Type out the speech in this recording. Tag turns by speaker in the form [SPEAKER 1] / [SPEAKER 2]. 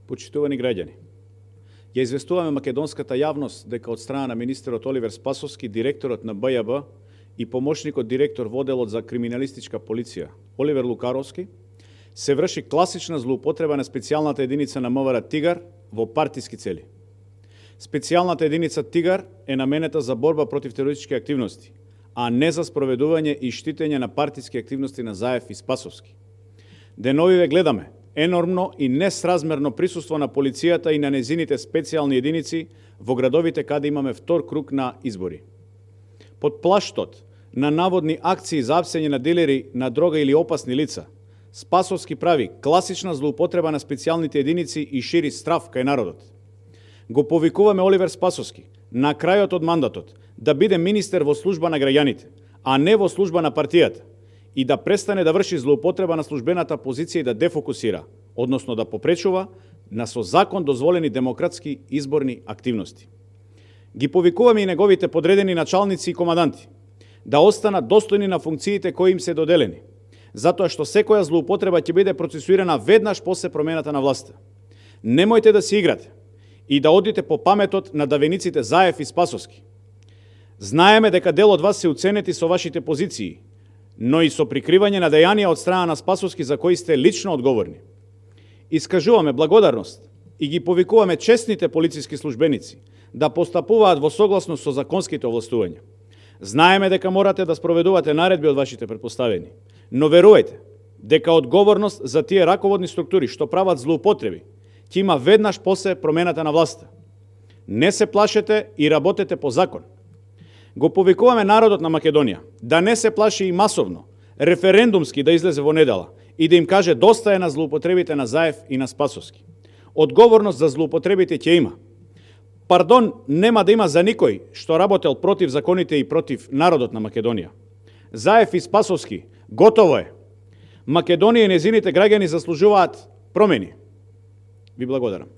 [SPEAKER 1] Почитувани граѓани, ја известуваме македонската јавност дека од страна на министерот Оливер Спасовски, директорот на БЈБ и помошникот директор во одделот за криминалистичка полиција Оливер Лукаровски се врши класична злоупотреба на специјалната единица на МВР Тигар во партиски цели. Специјалната единица Тигар е наменета за борба против терористички активности, а не за спроведување и штитење на партиски активности на Заев и Спасовски. Деновиве гледаме енормно и несразмерно присуство на полицијата и на незините специјални единици во градовите каде имаме втор круг на избори. Под плаштот на наводни акции за апсење на дилери на дрога или опасни лица, Спасовски прави класична злоупотреба на специјалните единици и шири страв кај народот. Го повикуваме Оливер Спасовски на крајот од мандатот да биде министер во служба на граѓаните, а не во служба на партијата, и да престане да врши злоупотреба на службената позиција и да дефокусира, односно да попречува на со закон дозволени демократски изборни активности. Ги повикуваме и неговите подредени началници и команданти да останат достојни на функциите кои им се доделени, затоа што секоја злоупотреба ќе биде процесуирана веднаш после промената на власта. Немојте да се играте и да одите по паметот на давениците Заев и Спасовски. Знаеме дека дел од вас се уценети со вашите позиции, но и со прикривање на дејанија од страна на Спасовски за кои сте лично одговорни. Искажуваме благодарност и ги повикуваме честните полициски службеници да постапуваат во согласност со законските овластувања. Знаеме дека морате да спроведувате наредби од вашите претпоставени, но верувајте дека одговорност за тие раководни структури што прават злоупотреби ќе има веднаш после промената на власта. Не се плашете и работете по закон. Го повикуваме народот на Македонија да не се плаши и масовно, референдумски да излезе во недела и да им каже доста е на злоупотребите на Заев и на Спасовски. Одговорност за злоупотребите ќе има. Пардон нема да има за никој што работел против законите и против народот на Македонија. Заев и Спасовски, готово е. Македонија и незините граѓани заслужуваат промени. Ви благодарам.